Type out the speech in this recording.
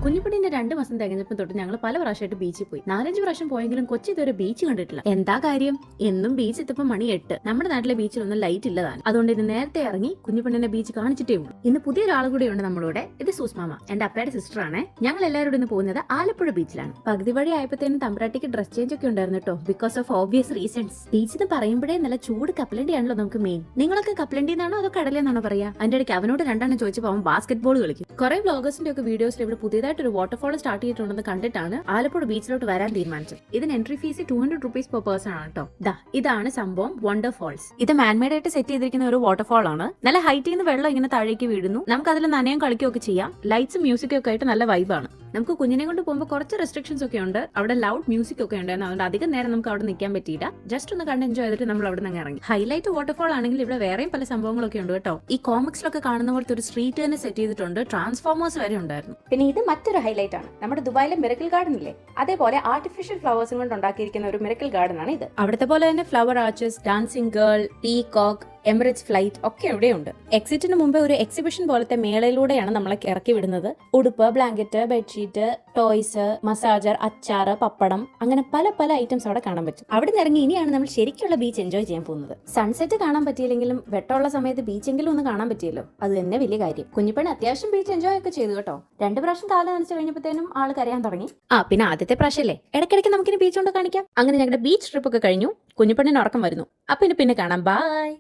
കുഞ്ഞിപ്പണിന്റെ 2 മാസം തികഞ്ഞപ്പോൾ തൊട്ട് ഞങ്ങൾ പല പ്രാവശ്യമായിട്ട് ബീച്ചിൽ പോയി. 4-5 പ്രാവശ്യം പോയെങ്കിലും കൊച്ചി ഇതുവരെ ബീച്ച് കണ്ടിട്ടില്ല. എന്താ കാര്യം? എന്നും ബീച്ച് എത്തിയപ്പോൾ മണി 8. നമ്മുടെ നാട്ടിലെ ബീച്ചിലൊന്നും ലൈറ്റ് ഇല്ലതാണ്. അതുകൊണ്ട് ഇത് നേരത്തെ ഇറങ്ങി കുഞ്ഞിപ്പണ്ണിനെ ബീച്ച് കാണിച്ചിട്ടേ ഉള്ളൂ. ഇന്ന് പുതിയൊരാൾ കൂടെ ഉണ്ട് നമ്മളോടെ. ഇത് സുസ്മാമ, എന്റെ അപ്പയുടെ സിസ്റ്റർ ആണ്. ഞങ്ങൾ എല്ലാവരും ഇന്ന് പോകുന്നത് ആലപ്പുഴ ബീച്ചിലാണ്. പകുതി വഴി ആയപ്പോഴത്തേനും തമ്പരാട്ടിക്ക് ഡ്രസ് ചേഞ്ച് ഒക്കെ ഉണ്ടായിരുന്നു കേട്ടോ, because of obvious reasons. Beach എന്ന് പറയുമ്പോഴേ നല്ല ചൂട് കപ്പലണ്ടിയാണല്ലോ നമുക്ക് മെയിൻ. നിങ്ങളൊക്കെ കപ്പലണ്ടി എന്നാണോ അതോ കടലെന്നാണോ പറയാ? അതിന്റെ ഇടയ്ക്ക് അവനോട് രണ്ടെണ്ണം ചോദിച്ചപ്പോൾ അവൻ ബാസ്കറ്റ് ബോൾ കളിക്കും. കുറെ വ്ലോഗേഴ്സിന്റെ ഒക്കെ വീഡിയോസിൽ ഇവിടെ പുതിയതായിട്ട് ഒരു വാട്ടർഫോൾ സ്റ്റാർട്ട് ചെയ്തിട്ടുണ്ടെന്ന് കണ്ടിട്ടാണ് ആലപ്പുഴ ബീച്ചിലോട്ട് വരാൻ തീരുമാനിച്ചത്. ഇതിന് entry fees 200 rupees per person ആണ് കേട്ടോ. ഇതാണ് സംഭവം വണ്ടർ ഫോൾസ്. ഇത് മാൻമേഡ് ആയിട്ട് സെറ്റ് ചെയ്തിരിക്കുന്ന ഒരു വാട്ടർഫോൾ ആണ്. നല്ല ഹൈറ്റിൽ നിന്ന് വെള്ളം ഇങ്ങനെ താഴേക്ക് വീഴുന്നു. നമുക്ക് അതിൽ നനയും കളിക്കുകയൊക്കെ ചെയ്യാം. ലൈറ്റ്സും മ്യൂസിക്കും ഒക്കെ ആയിട്ട് നല്ല വൈബാണ്. നമുക്ക് കുഞ്ഞിനെ കൊണ്ട് പോകുമ്പോൾ കുറച്ച് റെസ്ട്രിക്ഷൻസ് ഒക്കെ ഉണ്ട്. അവിടെ ലൗഡ് മ്യൂസിക് ഒക്കെ ഉണ്ടായിരുന്നു. അതുകൊണ്ട് അധികം നേരം നമുക്ക് അവിടെ നിൽക്കാൻ പറ്റിയില്ല. ജസ്റ്റ് ഒന്ന് കണ്ട് എൻജോയ് ചെയ്തിട്ട് നമ്മൾ അവിടെ നിന്ന് ഇറങ്ങി. ഹൈലൈറ്റ് വാട്ടർഫോൾ ആണെങ്കിൽ ഇവിടെ വേറെയും പല സംഭവങ്ങളൊക്കെ ഉണ്ട് കേട്ടോ. ഈ കോമിക്സിലൊക്കെ കാണുന്ന പോലത്തെ ഒരു സ്ട്രീറ്റ് തന്നെ സെറ്റ് ചെയ്തിട്ടുണ്ട്. ട്രാൻസ്ഫോമേഴ്സ് വരെ ഉണ്ടായിരുന്നു. പിന്നെ ഇത് മറ്റൊരു ഹൈലൈറ്റ് ആണ്. നമ്മുടെ ദുബായിലെ മിറക്കിൾ ഗാർഡൻ ഇല്ലേ, അതേപോലെ ആർട്ടിഫിഷ്യൽ ഫ്ലവേഴ്സും കൊണ്ട് ഉണ്ടാക്കിയിരിക്കുന്ന ഒരു മിറക്കിൾ ഗാർഡൻ ആണ് ഇത്. അവിടുത്തെ പോലെ തന്നെ flower arches, dancing girl, peacock, Emirates flight ഒക്കെ ഇവിടെയുണ്ട്. എക്സിറ്റിന് മുമ്പ് ഒരു എക്സിബിഷൻ പോലത്തെ മേളയിലൂടെയാണ് നമ്മളെ ഇറക്കി വിടുന്നത്. ഉടുപ്പ്, ബ്ലാങ്കറ്റ്, ബെഡ്ഷീറ്റ്, ടോയ്സ്, മസാജർ, അച്ചാറ്, പപ്പടം, അങ്ങനെ പല പല ഐറ്റംസ് അവിടെ കാണാൻ പറ്റും. അവിടെ നിന്ന് ഇറങ്ങി ഇനിയാണ് നമ്മൾ ശരിക്കുള്ള ബീച്ച് എൻജോയ് ചെയ്യാൻ പോകുന്നത്. സൺസെറ്റ് കാണാൻ പറ്റിയില്ലെങ്കിലും വെട്ടമുള്ള സമയത്ത് ബീച്ചെങ്കിലും ഒന്ന് കാണാൻ പറ്റിയല്ലോ, അത് തന്നെ വലിയ കാര്യം. കുഞ്ഞിപ്പണി അത്യാവശ്യം ബീച്ച് എൻജോയ് ഒക്കെ ചെയ്തു കേട്ടോ. 2 പ്രാവശ്യം കാലം നനച്ചു കഴിഞ്ഞപ്പോഴത്തേനും ആള് കരയാൻ തുടങ്ങി. പിന്നെ ആദ്യത്തെ പ്രാവശ്യമല്ലേ, ഇടയ്ക്കിടയ്ക്ക് നമുക്കിനി ബീച്ച് കൊണ്ട് കാണിക്കാം. അങ്ങനെ ഞങ്ങളുടെ ബീച്ച് ട്രിപ്പ് ഒക്കെ കഴിഞ്ഞു. കുഞ്ഞിപ്പണ്ണിന് ഉറക്കം വരുന്നു. പിന്നെ കാണാം. ബൈ.